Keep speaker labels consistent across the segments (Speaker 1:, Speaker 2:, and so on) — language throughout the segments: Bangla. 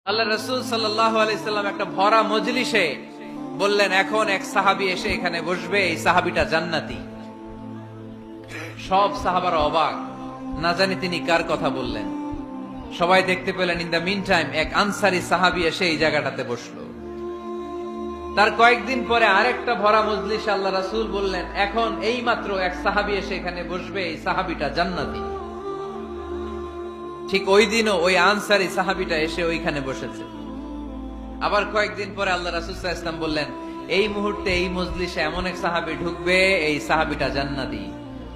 Speaker 1: আল্লাহ রাসূল সাল্লাল্লাহু আলাইহি সাল্লাম একটা ভরা মজলিসে বললেন, এখন এক সাহাবী এসে এখানে বসবে, এই সাহাবীটা জান্নাতি। সব সাহাবারা অবাক, না জানি তিনি কার কথা বললেন। সবাই দেখতে পেলেন ইন দ্য মিন টাইম এক আনসারী সাহাবী এসে এই জায়গাটাতে বসলো। তার কয়েকদিন পরে আরেকটা ভরা মজলিসে আল্লাহ রাসূল বললেন, এখন এই মাত্র এক সাহাবী এসে এখানে বসবে, এই সাহাবীটা জান্নাতি। ঠিক ওই দিনও ওই আনসারী সাহাবীটা এসে ওইখানে বসেছে। আবার কয়েকদিন পরে আল্লাহ রাসূল সাল্লাল্লাহু আলাইহি ওয়াসাল্লাম বললেন, এই মুহূর্তে এই মজলিসে এমন এক সাহাবী ঢুকবে, এই সাহাবীটা জান্নাতি।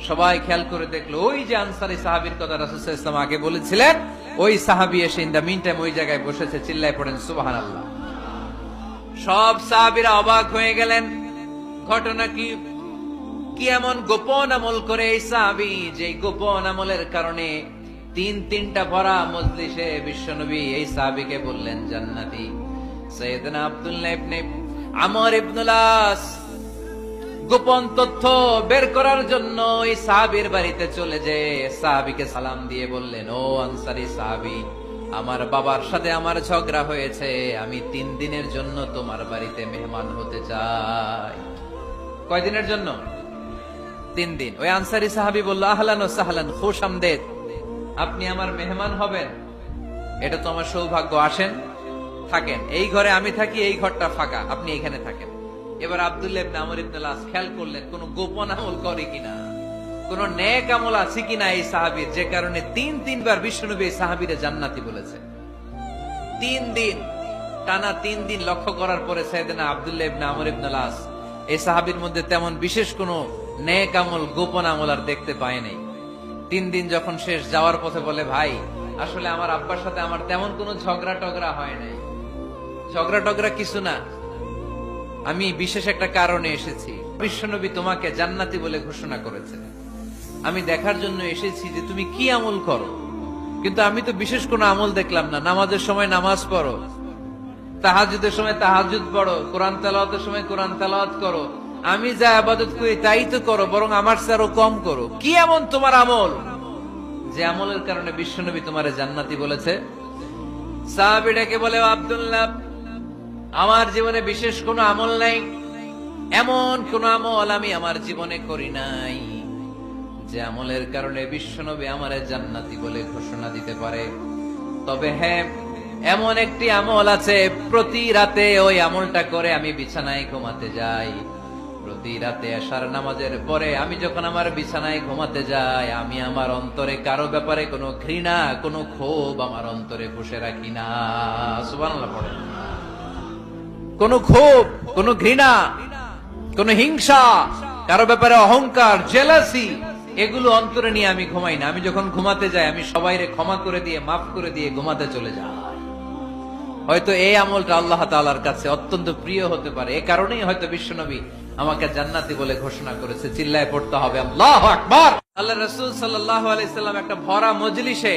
Speaker 1: সবাই খেয়াল করে দেখলো, ওই যে আনসারী সাহাবীর কথা রাসূল সাল্লাল্লাহু আলাইহি ওয়াসাল্লাম আগে বলেছিলেন, ওই সাহাবী এসে ইন দা মিন টাইম ওই জায়গায় বসেছে। চিল্লায় পড়েন সুবহানাল্লাহ। সব সাহাবীরা অবাক হয়ে গেলেন। ঘটনা কি? কি এমন গোপন আমল করে এই সাহাবী, যে গোপন আমলের কারণে তিনটা ভরা মজলিসে বিশ্বনবী এই সাহাবীকে বললেন জান্নাতি। সাইয়েদনা আব্দুল্লাহ ইবনে আমর ইবনুল আস গোপন তথ্য বের করার জন্য এই সাহাবীর বাড়িতে চলে যে সাহাবীকে সালাম দিয়ে বললেন, ও আনসারী সাহাবী, আমার বাবার সাথে আমার ঝগড়া হয়েছে, আমি 3 দিনের জন্য তোমার বাড়িতে মেহমান হতে চাই। কয়দিনের জন্য? 3 দিন। ওই আনসারী সাহাবী বলল, আহলান ওয়া সাহলান, খুশআমদেদ, আপনি আমার মেহমান হবেন, এটা তো আমার সৌভাগ্য। আসেন, থাকেন, এই ঘরে আমি থাকি, এই ঘরটা ফাঁকা, আপনি এখানে থাকেন। এবার আব্দুল্লাহ ইবনে আমর ইবনুল আস খেয়াল করলেন কোন গোপন আমল করে কিনা, কোন নেক আমল আছে কিনা এই সাহাবীর, যে কারণে 3বার বিশ্বনবী এই সাহাবীরে জান্নাতি বলেছে। 3 দিন টানা 3 দিন লক্ষ্য করার পরে সাইয়েদনা আব্দুল্লাহ ইবনে আমর ইবনুল আস এই সাহাবীর মধ্যে তেমন বিশেষ কোন নেক আমল, গোপন আমল আর দেখতে পায় নাই। 3 দিন যখন শেষ, যাওয়ার পথে বলে, ভাই, আসলে আমার আব্বার সাথে আমার তেমন কোনো ঝগড়া টগড়া হয় নাই। ঝগড়া টগড়া কিছু না, আমি বিশেষ একটা কারণে এসেছি। বিশ্বনবী তোমাকে জান্নাতি বলে ঘোষণা করেছে, আমি দেখার জন্য এসেছি যে তুমি কি আমল করো। কিন্তু আমি তো বিশেষ কোনো আমল দেখলাম না। নামাজের সময় নামাজ পড়ো, তাহাজ্জুদের সময় তাহাজ্জুদ পড়ো, কোরআন তেলাওয়াতের সময় কোরআন তেলাওয়াত করো, আমি যা ইবাদত করি তাই তো করো, বরং আমার চেয়ে আরো কম করো। কি এমন তোমার আমল যে আমলের কারণে বিশ্বনবী তোমারে জান্নাতি বলেছে? সাহাবীটাকে বলে, আব্দুল্লাহ, আমার জীবনে বিশেষ কোনো আমল নাই, এমন কোন আমল আমি আমার জীবনে করি নাই যে আমলের কারণে বিশ্বনবী আমারে জান্নাতি বলে ঘোষণা দিতে পারে। তবে হ্যাঁ, এমন একটি আমল আছে, প্রতি রাতে ওই আমলটা করে আমি বিছানায় ঘুমাতে যাই। প্রতি রাতে এশার নামাজের পরে আমি যখন আমার বিছানায় ঘুমাতে যাই, আমি আমার অন্তরে কারো ব্যাপারে কোনো ঘৃণা, কোনো ক্ষোভ আমার অন্তরে পুষে রাখি না। সুবহানাল্লাহ পড়েন। কোনো ক্ষোভ, কোনো ঘৃণা, কোনো হিংসা, কারো ব্যাপারে অহংকার, জেলাসি, এগুলো অন্তরে নিয়ে আমি ঘুমাই না। আমি যখন ঘুমাতে যাই, আমি সবাইরে ক্ষমা করে দিয়ে, মাফ করে দিয়ে ঘুমাতে চলে যাই। হয়তো এই আমলটা আল্লাহ তাআলার কাছে অত্যন্ত প্রিয় হতে পারে, এই কারণেই হয়তো বিশ্বনবী আমাকে জান্নাতি বলে ঘোষণা করেছে। চিল্লায় পড়তে হবে আল্লাহু আকবার। আল্লাহ রাসূল সাল্লাল্লাহু আলাইহি সাল্লাম একটা ভরা মজলিসে